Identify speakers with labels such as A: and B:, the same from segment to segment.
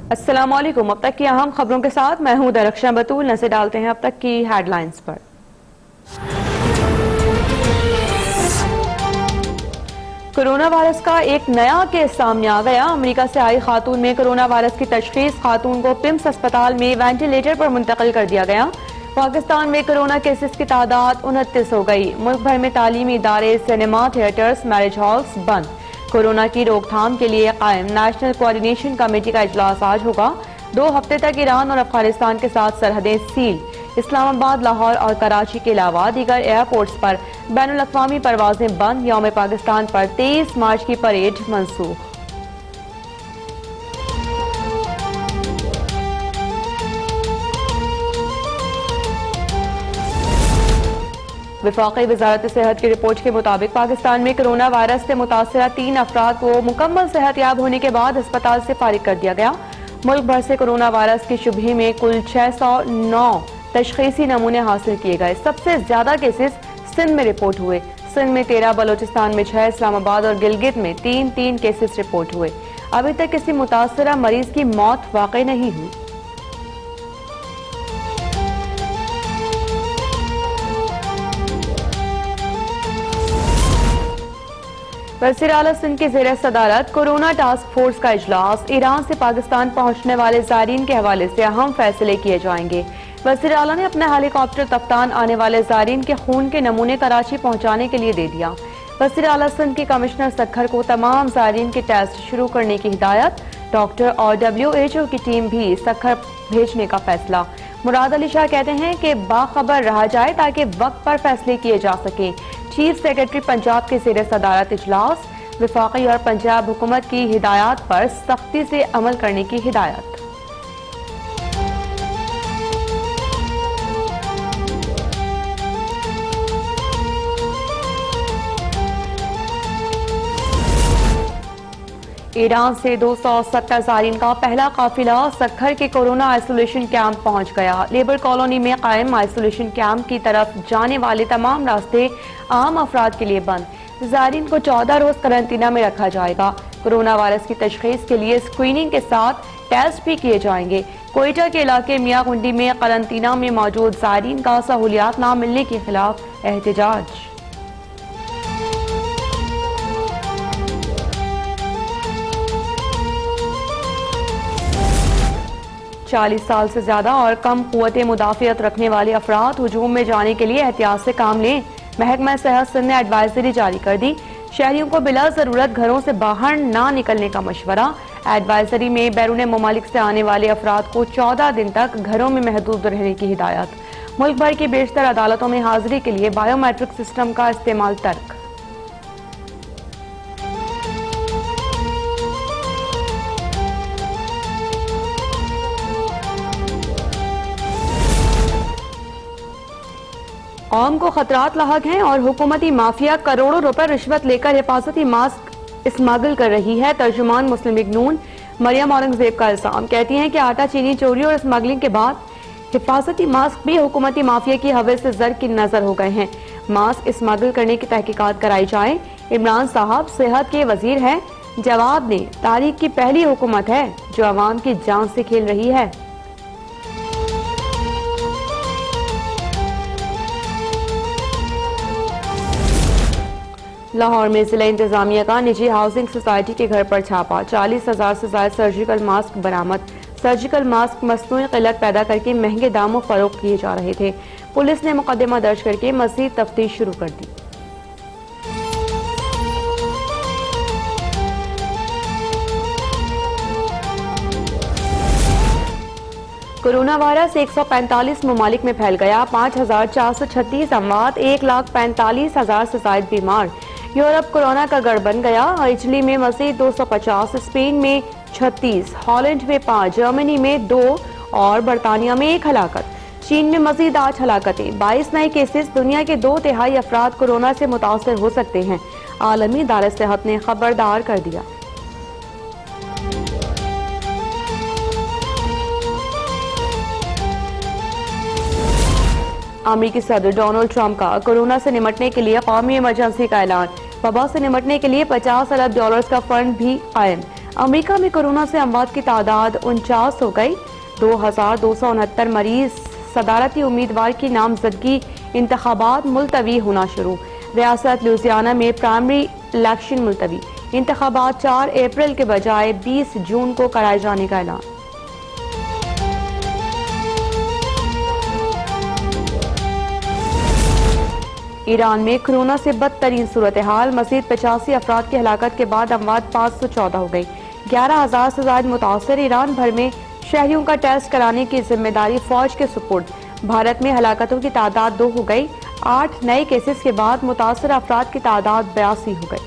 A: अस्सलाम वालेकुम। अब तक की अहम खबरों के साथ मैं हूं दरख्शां बतूल। नजर डालते हैं अब तक की हेडलाइंस पर। कोरोना वायरस का एक नया केस सामने आ गया। अमेरिका से आई खातून में कोरोना वायरस की तशखीस। खातून को पिम्स अस्पताल में वेंटिलेटर पर मुंतकिल कर दिया गया। पाकिस्तान में कोरोना केसेस की तादाद 29 हो गई। मुल्क भर में तालीमी इदारे, सिनेमा, थिएटर्स, मैरिज हॉल्स बंद। कोरोना की रोकथाम के लिए कायम नेशनल कोऑर्डिनेशन कमेटी का इजलास आज होगा। 2 हफ्ते तक ईरान और अफगानिस्तान के साथ सरहदें सील। इस्लामाबाद, लाहौर और कराची के अलावा दीगर एयरपोर्ट्स पर बैनुल अक़वामी परवाजें बंद। यौम पाकिस्तान पर 23 मार्च की परेड मनसूख। वफाकी वजारत सेहत की रिपोर्ट के मुताबिक पाकिस्तान में कोरोना वायरस से मुतासरा 3 अफराद को मुकम्मल सेहतयाब होने के बाद अस्पताल से फारिग कर दिया गया। मुल्क भर से कोरोना वायरस की शुबहे में कुल 609 तशखीसी नमूने हासिल किए गए। सबसे ज्यादा केसेस सिंध में रिपोर्ट हुए। सिंध में 13, बलोचिस्तान में 6, इस्लामाबाद और गिलगित में 3 केसेस रिपोर्ट हुए। अभी तक किसी मुतासरा मरीज की मौत वाकई नहीं हुई। वज़ीर आला सिंध की ज़ेर सदारत कोरोना टास्क फोर्स का इजलास। ईरान से पाकिस्तान पहुंचने वाले ज़ायरीन के हवाले से अहम फैसले किए जाएंगे। वज़ीर आला ने अपने हेलीकॉप्टर तफ्तान आने वाले ज़ायरीन के खून के नमूने कराची पहुंचाने के लिए दे दिया। वज़ीर आला सिंध के कमिश्नर सखर को तमाम ज़ायरीन के टेस्ट शुरू करने की हिदायत। डॉक्टर और WHO की टीम भी सखर भेजने का फैसला। मुराद अली शाह कहते हैं कि बाखबर रहा जाए ताकि वक्त पर फैसले किए जा सकें। चीफ सेक्रेटरी पंजाब के ज़ेर सदारत इजलास। वफाकी और पंजाब हुकूमत की हिदायत पर सख्ती से अमल करने की हिदायत। ईरान से 270 ज़ायरीन का पहला काफिला सखर के कोरोना आइसोलेशन कैंप पहुंच गया। लेबर कॉलोनी में कायम आइसोलेशन कैंप की तरफ जाने वाले तमाम रास्ते आम अफराद के लिए बंद। ज़ायरीन को 14 रोज करंतना में रखा जाएगा। कोरोना वायरस की तशखीस के लिए स्क्रीनिंग के साथ टेस्ट भी किए जाएंगे। कोयटा के इलाके मियाँगुंडी में करंतना में मौजूद ज़ायरीन का सहूलियात न मिलने के खिलाफ एहतजाज। चालीस साल से ज्यादा और कम कुव्वत मुदाफ़ियत रखने वाले अफराद हुजूम में जाने के लिए एहतियात से काम लें। महकमा सेहत सिंध ने एडवाइजरी जारी कर दी। शहरियों को बिला जरूरत घरों से बाहर ना निकलने का मशवरा। एडवाइजरी में बैरून ममालिक से आने वाले अफराद को 14 दिन तक घरों में महदूद रहने की हिदायत। मुल्क भर की बेशतर अदालतों में हाजिरी के लिए बायोमेट्रिक सिस्टम का इस्तेमाल तर्क। कौम को खतरात लाहक हैं और हुकूमती माफिया करोड़ों रुपए रिश्वत लेकर हिफाजती मास्क स्मगल कर रही है। तर्जुमान मुस्लिम लीग नून मरियम औरंगजेब का इल्जाम। कहती हैं कि आटा चीनी चोरी और स्मगलिंग के बाद हिफाजती मास्क भी हुकूमती माफिया की हवस से जर की नजर हो गए हैं। मास्क स्मगल करने की तहकीकात कराई जाए। इमरान साहब सेहत के वजीर हैं। जवाब ने तारीख की पहली हुकूमत है जो अवाम की जान से खेल रही है। लाहौर में जिला इंतजामिया का निजी हाउसिंग सोसाइटी के घर पर छापा। 40,000 से ज्यादा सर्जिकल मास्क बरामद। सर्जिकल मास्क मसनूई किल्लत पैदा करके महंगे दामों फरोख्त किए जा रहे थे। पुलिस ने मुकदमा दर्ज करके मजीद तफ्तीश शुरू कर दी। कोरोना वायरस 145 ममालिक में फैल गया। 5,436 अमवात, 1,45,000 से ज्यादा बीमार। यूरोप कोरोना का गढ़ बन गया। इटली में मजीद 250, स्पेन में 36, हॉलैंड में 5, जर्मनी में 2 और बरतानिया में 1 हलाकत। चीन में मजीद 8 हलाकतें। 22 नए केसेस। दुनिया के 2/3 अफराद कोरोना से मुतासर हो सकते हैं। आलमी इदारा सेहत ने खबरदार कर दिया। अमेरिकी सदर डोनाल्ड ट्रंप का कोरोना से निपटने के लिए कौमी इमरजेंसी का ऐलान। वबा से निपटने के लिए $50 अरब का फंड भी कायम। अमेरिका में कोरोना से अमवात की तादाद 49 हो गई। 2269 मरीज। सदारती उम्मीदवार की नामजदगी इंतखाबात मुलतवी होना शुरू। रियासत लुजियाना में प्राइमरी इलेक्शन मुलतवी। इंतखाबात 4 अप्रैल के बजाय 20 जून को कराए जाने का ऐलान। ईरान में कोरोना से बदतरीन सूरत हाल। मजीद 85 अफराद की हलाकत के बाद अमवात 514 हो गई। 11,000 से ज्यादा मुतासर। ईरान भर में शहरियों का टेस्ट कराने की जिम्मेदारी फौज के सुपुर्द। भारत में हलाकतों की तादाद 2 हो गई। 8 नए केसेस के बाद मुतासर अफराद की तादाद 82 हो गई।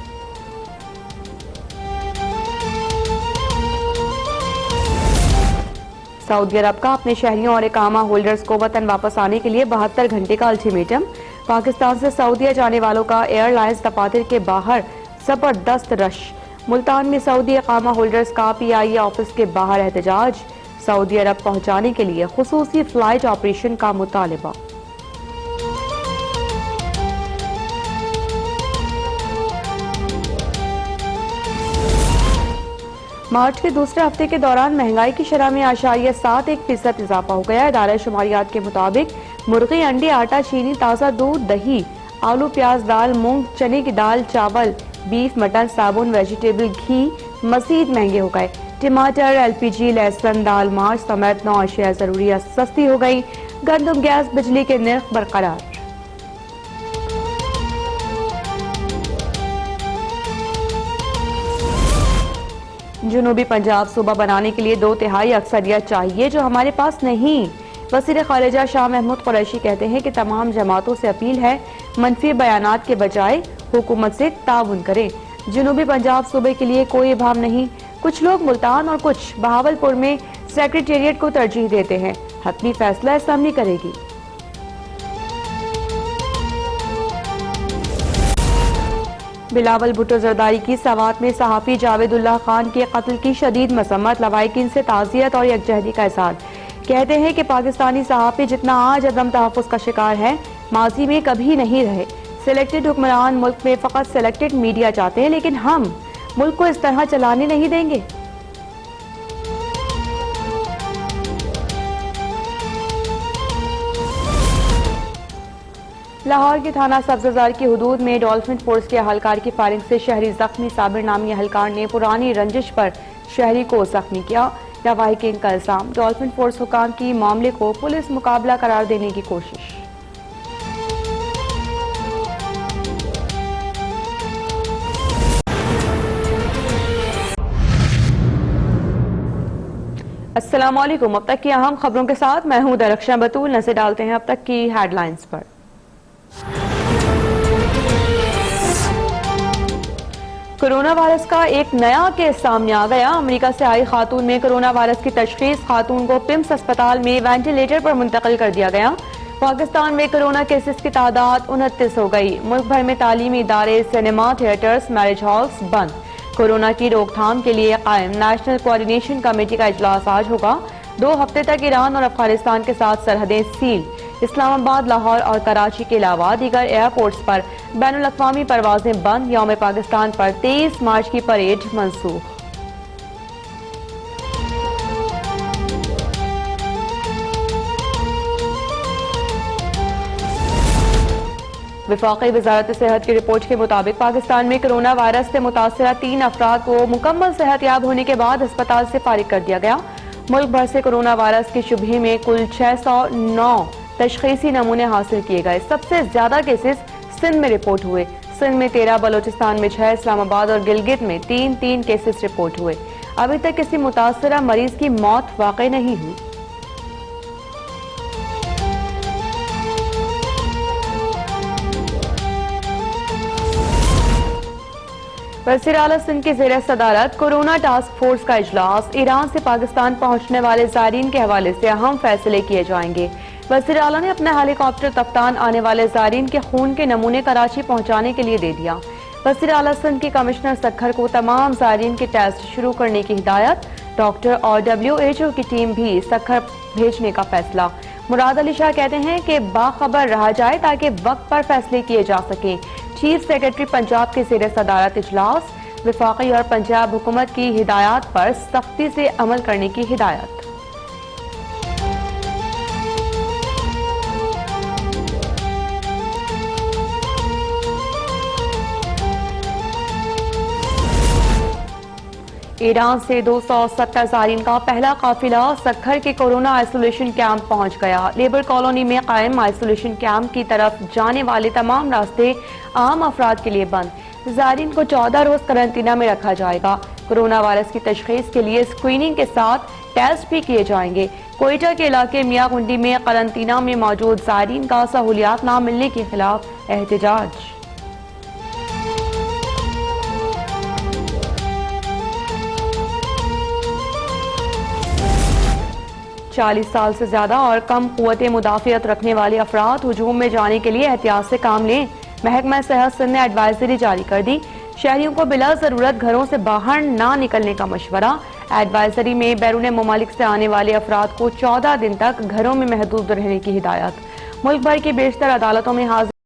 A: सऊदी अरब का अपने शहरियों और इकामा होल्डर्स को वतन वापस आने के लिए 72 घंटे का अल्टीमेटम। पाकिस्तान से सऊदीया जाने वालों का एयरलाइंस दफातर के बाहर जबरदस्त रश। मुल्तान में सऊदी इकामा होल्डर्स का PIA ऑफिस के बाहर एहतजाज। सऊदी अरब पहुंचाने के लिए खुसूसी फ्लाइट ऑपरेशन का मुतालबा। मार्च के दूसरे हफ्ते के दौरान महंगाई की शरह में 8.71% इजाफा हो गया। इदारा शुमारियात के मुताबिक मुर्गी, अंडे, आटा, चीनी, ताज़ा दूध, दही, आलू, प्याज, दाल, मूंग, चने की दाल, चावल, बीफ, मटन, साबुन, वेजिटेबल, घी मजीद महंगे हो गए। टमाटर, LPG, लहसुन, दाल, मांस समेत 9 अशिया जरूरियात सस्ती हो गई। गंदम, गैस, बिजली के निर्ख बरकरार। जुनूबी पंजाब सूबा बनाने के लिए 2/3 अक्सरियत चाहिए, जो हमारे पास नहीं। वज़ीर ख़ारिजा शाह महमूद कुरैशी कहते हैं कि तमाम जमातों से अपील है मनफी बयानात के बजाय हुकूमत से ताउन करें। जुनूबी पंजाब सूबे के लिए कोई इबाम नहीं। कुछ लोग मुल्तान और कुछ बहावलपुर में सेक्रेटेरिएट को तरजीह देते हैं। हतमी फैसला असम्बली करेगी। बिलावल भुट्टो जरदारी की सवात में सहाफी जावेदुल्लाह खान के कत्ल की शदीद मसम्मत। लवाहिकीन से ताज़ियत और यकजहती का इज़हार। कहते हैं कि पाकिस्तानी सहाफी जितना आज अदम तहफ़्फ़ुज़ का शिकार है, माजी में कभी नहीं रहे। सिलेक्टेड हुक्मरान मुल्क में फ़कत सिलेक्टेड मीडिया चाहते हैं, लेकिन हम मुल्क को इस तरह चलाने नहीं देंगे। लाहौर के थाना सब्ज़ाजार की हुदूद में डॉल्फिन फोर्स के अहलकार की फायरिंग से शहरी जख्मी। साबिर नामी अहलकार ने पुरानी रंजिश पर शहरी को जख्मी किया। लवाहिकीन का इल्जाम, डॉल्फिन फोर्स हुकाम की मामले को पुलिस मुकाबला करार देने की कोशिश। अस्सलामुअलैकुम। अब तक की अहम खबरों के साथ मैं हूं दरख्शां बतूल। नजर डालते हैं अब तक की हेडलाइंस पर। कोरोना वायरस का एक नया केस सामने आ गया। अमेरिका से आई खातून में कोरोना वायरस की तशखीस। खातून को पिम्स अस्पताल में वेंटिलेटर पर मुंतकिल कर दिया गया। पाकिस्तान में कोरोना केसेस की तादाद 29 हो गई। मुल्क भर में तालीमी इदारे, सिनेमा, थिएटर्स, मैरिज हॉल्स बंद। कोरोना की रोकथाम के लिए कायम नेशनल कोऑर्डिनेशन कमेटी का इजलास आज होगा। 2 हफ्ते तक ईरान और अफगानिस्तान के साथ सरहदें सील। इस्लामाबाद, लाहौर और कराची के अलावा दीगर एयरपोर्ट्स पर बैनुल अक़वामी परवाजें बंद। यौम पाकिस्तान पर 23 मार्च की परेड मनसूख। वफाकी वजारत सेहत की रिपोर्ट के मुताबिक पाकिस्तान में कोरोना वायरस से मुतासरा 3 अफराद को मुकम्मल सेहतयाब होने के बाद अस्पताल से फारिग कर दिया गया। मुल्क भर से कोरोना वायरस के शुबहे में कुल 609 तशखीसी नमूने हासिल किए गए। सबसे ज्यादा केसेस सिंध में रिपोर्ट हुए। सिंध में 13, बलोचिस्तान में 6, इस्लामाबाद और गिलगित में 3 केसेस रिपोर्ट हुए। अभी तक किसी मुतासरा मरीज की मौत वाकई नहीं हुई। वज़ीर आला सिंध की ज़ेर सदारत कोरोना टास्क फोर्स का इजलास। ईरान से पाकिस्तान पहुंचने वाले ज़ायरीन के हवाले से अहम फैसले किए जाएंगे। वज़ीर आला ने अपने हेलीकॉप्टर तफ्तान आने वाले ज़ायरीन के खून के नमूने कराची पहुंचाने के लिए दे दिया। वज़ीर आला सिंध के कमिश्नर सखर को तमाम ज़ायरीन के टेस्ट शुरू करने की हिदायत। डॉक्टर और WHO की टीम भी सखर भेजने का फैसला। मुराद अली शाह कहते हैं कि बाखबर रहा जाए ताकि वक्त पर फैसले किए जा सकें। चीफ सेक्रेटरी पंजाब के ज़ेर सदारत इजलास। वफाकी और पंजाब हुकूमत की हिदायत पर सख्ती से अमल करने की हिदायत। ईरान से 270 ज़ायरीन का पहला काफिला सक्खर के कोरोना आइसोलेशन कैंप पहुंच गया। लेबर कॉलोनी में कायम आइसोलेशन कैंप की तरफ जाने वाले तमाम रास्ते आम अफराद के लिए बंद। ज़ायरीन को 14 रोज करंतना में रखा जाएगा। कोरोना वायरस की तशखीस के लिए स्क्रीनिंग के साथ टेस्ट भी किए जाएंगे। कोयटा के इलाके मियागुंडी में करंतना में मौजूद ज़ायरीन का सहूलियात न मिलने के खिलाफ एहतजाज। 40 साल से ज्यादा और कम कुव्वत मुदाफ़ियत रखने वाले अफराद हुजूम में जाने के लिए एहतियात से काम लें। महकमा सेहत सिंध ने एडवाइजरी जारी कर दी। शहरियों को बिला जरूरत घरों से बाहर ना निकलने का मशवरा। एडवाइजरी में बैरून ममालिक से आने वाले अफराद को 14 दिन तक घरों में महदूद रहने की हिदायत। मुल्क भर की बेशतर अदालतों में हाजिर